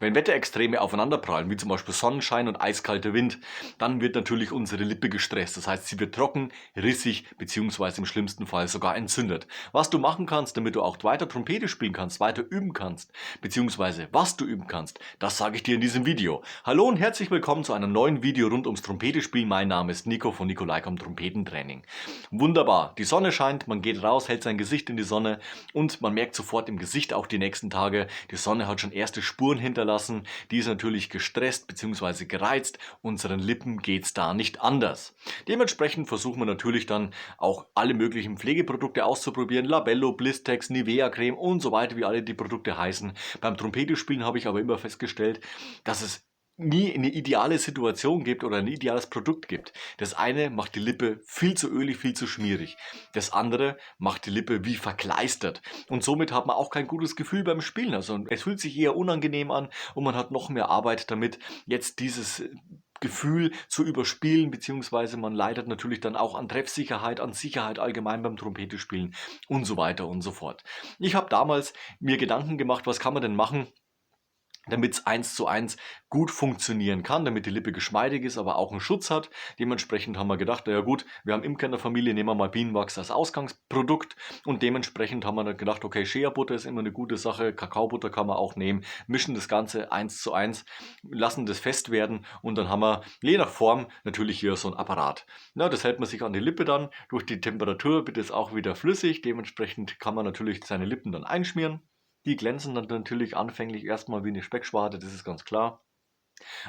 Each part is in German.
Wenn Wetterextreme aufeinanderprallen, wie zum Beispiel Sonnenschein und eiskalter Wind, dann wird natürlich unsere Lippe gestresst. Das heißt, sie wird trocken, rissig bzw. im schlimmsten Fall sogar entzündet. Was du machen kannst, damit du auch weiter Trompete spielen kannst, weiter üben kannst, beziehungsweise was du üben kannst, das sage ich dir in diesem Video. Hallo und herzlich willkommen zu einem neuen Video rund ums Trompete spielen. Mein Name ist Nico von Nikolaikom Trompetentraining. Wunderbar, die Sonne scheint, man geht raus, hält sein Gesicht in die Sonne und man merkt sofort im Gesicht auch die nächsten Tage, die Sonne hat schon erste Spuren hinterlassen. Die ist natürlich gestresst bzw. gereizt, unseren Lippen geht es da nicht anders. Dementsprechend versuchen wir natürlich dann auch alle möglichen Pflegeprodukte auszuprobieren, Labello, Blistex, Nivea Creme und so weiter, wie alle die Produkte heißen. Beim Trompetespielen habe ich aber immer festgestellt, dass es nie eine ideale Situation gibt oder ein ideales Produkt gibt. Das eine macht die Lippe viel zu ölig, viel zu schmierig. Das andere macht die Lippe wie verkleistert. Und somit hat man auch kein gutes Gefühl beim Spielen. Also es fühlt sich eher unangenehm an und man hat noch mehr Arbeit damit, jetzt dieses Gefühl zu überspielen, beziehungsweise man leidet natürlich dann auch an Treffsicherheit, an Sicherheit allgemein beim Trompetespielen und so weiter und so fort. Ich habe damals mir Gedanken gemacht, was kann man denn machen, damit es 1:1 gut funktionieren kann, damit die Lippe geschmeidig ist, aber auch einen Schutz hat. Dementsprechend haben wir gedacht, ja gut, wir haben Imker in der Familie, nehmen wir mal Bienenwachs als Ausgangsprodukt und dementsprechend haben wir dann gedacht, okay, Shea-Butter ist immer eine gute Sache, Kakaobutter kann man auch nehmen, mischen das Ganze 1:1, lassen das fest werden und dann haben wir je nach Form natürlich hier so ein Apparat. Na, das hält man sich an die Lippe dann, durch die Temperatur wird es auch wieder flüssig, dementsprechend kann man natürlich seine Lippen dann einschmieren. Die glänzen dann natürlich anfänglich erstmal wie eine Speckschwarte, das ist ganz klar.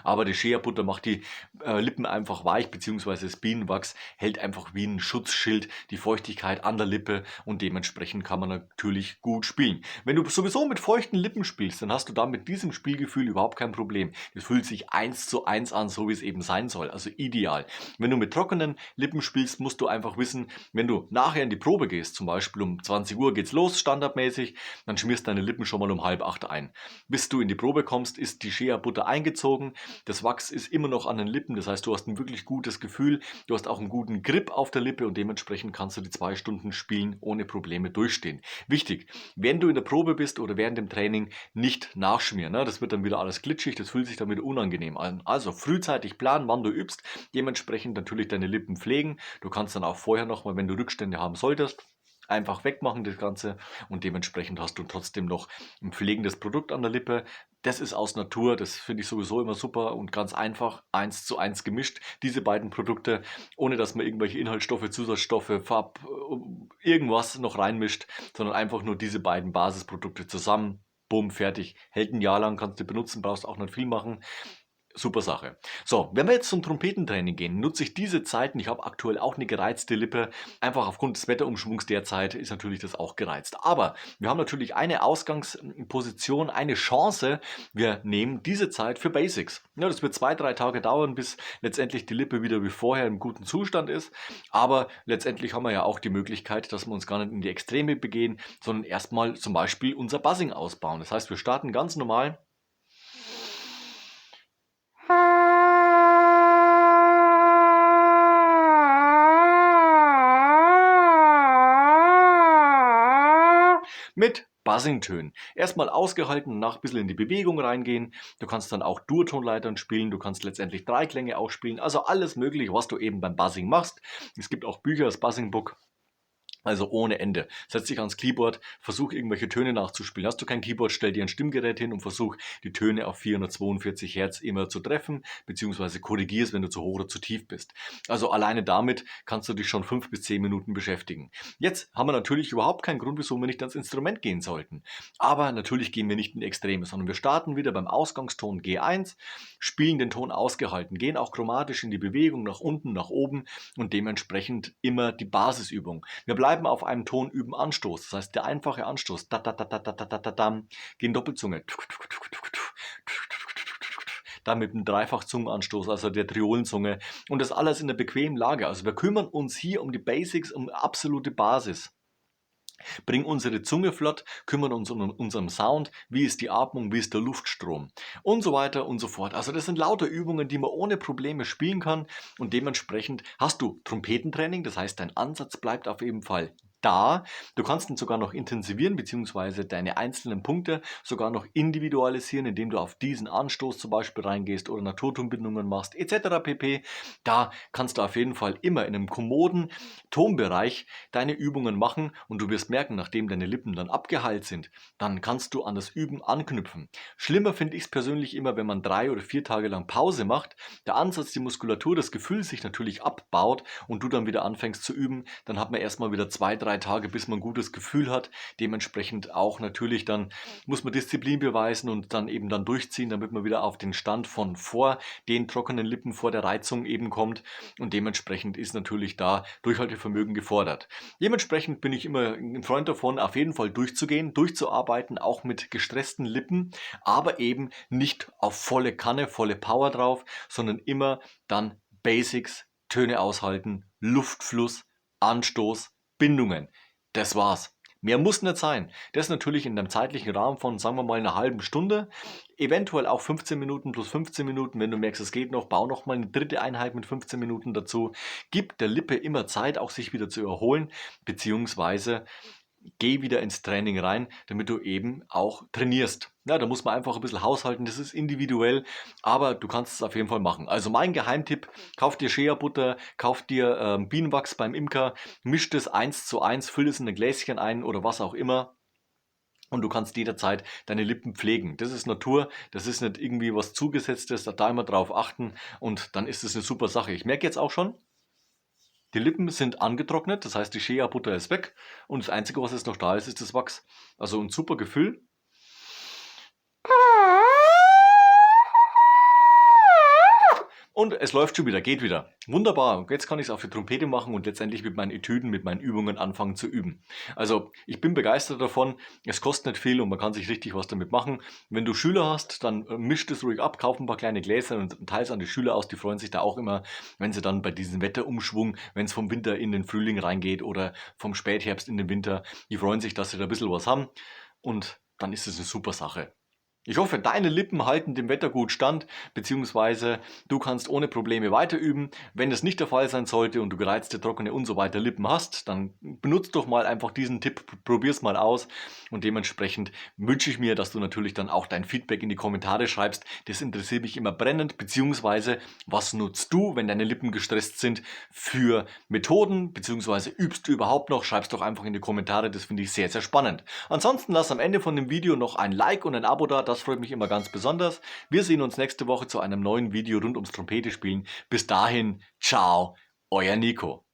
Aber die Shea-Butter macht die Lippen einfach weich, beziehungsweise das Bienenwachs hält einfach wie ein Schutzschild die Feuchtigkeit an der Lippe und dementsprechend kann man natürlich gut spielen. Wenn du sowieso mit feuchten Lippen spielst, dann hast du da mit diesem Spielgefühl überhaupt kein Problem. Das fühlt sich 1:1 an, so wie es eben sein soll, also ideal. Wenn du mit trockenen Lippen spielst, musst du einfach wissen, wenn du nachher in die Probe gehst, zum Beispiel um 20 Uhr geht's los, standardmäßig, dann schmierst deine Lippen schon mal um 7:30 ein. Bis du in die Probe kommst, ist die Shea-Butter eingezogen. Das Wachs ist immer noch an den Lippen, das heißt, du hast ein wirklich gutes Gefühl, du hast auch einen guten Grip auf der Lippe und dementsprechend kannst du die 2 Stunden spielen ohne Probleme durchstehen. Wichtig, wenn du in der Probe bist oder während dem Training, nicht nachschmieren. Ne? Das wird dann wieder alles glitschig, das fühlt sich dann wieder unangenehm an. Also frühzeitig planen, wann du übst, dementsprechend natürlich deine Lippen pflegen. Du kannst dann auch vorher nochmal, wenn du Rückstände haben solltest, einfach wegmachen das Ganze und dementsprechend hast du trotzdem noch ein pflegendes Produkt an der Lippe. Das ist aus Natur, das finde ich sowieso immer super und ganz einfach 1:1 gemischt, diese beiden Produkte, ohne dass man irgendwelche Inhaltsstoffe, Zusatzstoffe, irgendwas noch reinmischt, sondern einfach nur diese beiden Basisprodukte zusammen. Bumm, fertig. Hält ein Jahr lang, kannst du benutzen, brauchst auch nicht viel machen. Super Sache. So, wenn wir jetzt zum Trompetentraining gehen, nutze ich diese Zeiten. Ich habe aktuell auch eine gereizte Lippe. Einfach aufgrund des Wetterumschwungs derzeit ist natürlich das auch gereizt. Aber wir haben natürlich eine Ausgangsposition, eine Chance. Wir nehmen diese Zeit für Basics. Ja, das wird 2-3 Tage dauern, bis letztendlich die Lippe wieder wie vorher im guten Zustand ist. Aber letztendlich haben wir ja auch die Möglichkeit, dass wir uns gar nicht in die Extreme begehen, sondern erstmal zum Beispiel unser Buzzing ausbauen. Das heißt, wir starten ganz normal mit Buzzing-Tönen. Erstmal ausgehalten, nach ein bisschen in die Bewegung reingehen. Du kannst dann auch Durtonleitern spielen, du kannst letztendlich Dreiklänge auch spielen, also alles mögliche, was du eben beim Buzzing machst. Es gibt auch Bücher, das Buzzing-Book. Also ohne Ende. Setz dich ans Keyboard, versuch irgendwelche Töne nachzuspielen. Hast du kein Keyboard, stell dir ein Stimmgerät hin und versuch die Töne auf 442 Hertz immer zu treffen, beziehungsweise korrigierst, wenn du zu hoch oder zu tief bist. Also alleine damit kannst du dich schon 5 bis 10 Minuten beschäftigen. Jetzt haben wir natürlich überhaupt keinen Grund, wieso wir nicht ans Instrument gehen sollten. Aber natürlich gehen wir nicht in Extreme, sondern wir starten wieder beim Ausgangston G1, spielen den Ton ausgehalten, gehen auch chromatisch in die Bewegung nach unten, nach oben und dementsprechend immer die Basisübung. Wir bleiben auf einem Ton üben Anstoß. Das heißt, der einfache Anstoß, da, da, da, da, da, da, da, da, da, gehen Doppelzunge. Dann mit dem Dreifachzungenanstoß, also der Triolenzunge. Und das alles in der bequemen Lage. Also wir kümmern uns hier um die Basics, um absolute Basis. Bringen unsere Zunge flott, kümmern uns um unseren Sound, wie ist die Atmung, wie ist der Luftstrom und so weiter und so fort. Also das sind lauter Übungen, die man ohne Probleme spielen kann und dementsprechend hast du Trompetentraining, das heißt dein Ansatz bleibt auf jeden Fall da. Du kannst ihn sogar noch intensivieren, beziehungsweise deine einzelnen Punkte sogar noch individualisieren, indem du auf diesen Anstoß zum Beispiel reingehst oder Naturtonbindungen machst, etc. pp. Da kannst du auf jeden Fall immer in einem kommoden Tonbereich deine Übungen machen und du wirst merken, nachdem deine Lippen dann abgeheilt sind, dann kannst du an das Üben anknüpfen. Schlimmer finde ich es persönlich immer, wenn man 3 oder 4 Tage lang Pause macht, der Ansatz, die Muskulatur, das Gefühl sich natürlich abbaut und du dann wieder anfängst zu üben, dann hat man erstmal wieder 2, 3 Tage, bis man ein gutes Gefühl hat. Dementsprechend auch natürlich dann muss man Disziplin beweisen und dann eben dann durchziehen, damit man wieder auf den Stand von vor den trockenen Lippen, vor der Reizung eben kommt und dementsprechend ist natürlich da Durchhaltevermögen gefordert. Dementsprechend bin ich immer ein Freund davon, auf jeden Fall durchzugehen, durchzuarbeiten, auch mit gestressten Lippen, aber eben nicht auf volle Kanne, volle Power drauf, sondern immer dann Basics, Töne aushalten, Luftfluss, Anstoß, Bindungen. Das war's. Mehr muss nicht sein. Das natürlich in einem zeitlichen Rahmen von, sagen wir mal, einer halben Stunde. Eventuell auch 15 Minuten plus 15 Minuten. Wenn du merkst, es geht noch, bau noch mal eine dritte Einheit mit 15 Minuten dazu. Gib der Lippe immer Zeit, auch sich wieder zu erholen, beziehungsweise geh wieder ins Training rein, damit du eben auch trainierst. Ja, da muss man einfach ein bisschen haushalten, das ist individuell, aber du kannst es auf jeden Fall machen. Also mein Geheimtipp, kauf dir Shea-Butter, kauf dir Bienenwachs beim Imker, misch das 1:1, füll es in ein Gläschen ein oder was auch immer. Und du kannst jederzeit deine Lippen pflegen. Das ist Natur, das ist nicht irgendwie was Zugesetztes, da immer drauf achten und dann ist es eine super Sache. Ich merke jetzt auch schon, die Lippen sind angetrocknet, das heißt, die Shea-Butter ist weg und das Einzige, was jetzt noch da ist, ist das Wachs. Also ein super Gefühl. Und es läuft schon wieder, geht wieder. Wunderbar. Und jetzt kann ich es auf die Trompete machen und letztendlich mit meinen Etüden, mit meinen Übungen anfangen zu üben. Also ich bin begeistert davon. Es kostet nicht viel und man kann sich richtig was damit machen. Wenn du Schüler hast, dann misch das ruhig ab, kauf ein paar kleine Gläser und teils an die Schüler aus. Die freuen sich da auch immer, wenn sie dann bei diesem Wetterumschwung, wenn es vom Winter in den Frühling reingeht oder vom Spätherbst in den Winter, die freuen sich, dass sie da ein bisschen was haben. Und dann ist es eine super Sache. Ich hoffe, deine Lippen halten dem Wetter gut stand, beziehungsweise du kannst ohne Probleme weiterüben. Wenn das nicht der Fall sein sollte und du gereizte, trockene und so weiter Lippen hast, dann benutzt doch mal einfach diesen Tipp, probier's mal aus und dementsprechend wünsche ich mir, dass du natürlich dann auch dein Feedback in die Kommentare schreibst. Das interessiert mich immer brennend, beziehungsweise was nutzt du, wenn deine Lippen gestresst sind, für Methoden, beziehungsweise übst du überhaupt noch? Schreib's doch einfach in die Kommentare, das finde ich sehr, sehr spannend. Ansonsten lass am Ende von dem Video noch ein Like und ein Abo da, das freut mich immer ganz besonders. Wir sehen uns nächste Woche zu einem neuen Video rund ums Trompete spielen. Bis dahin, ciao, euer Nico.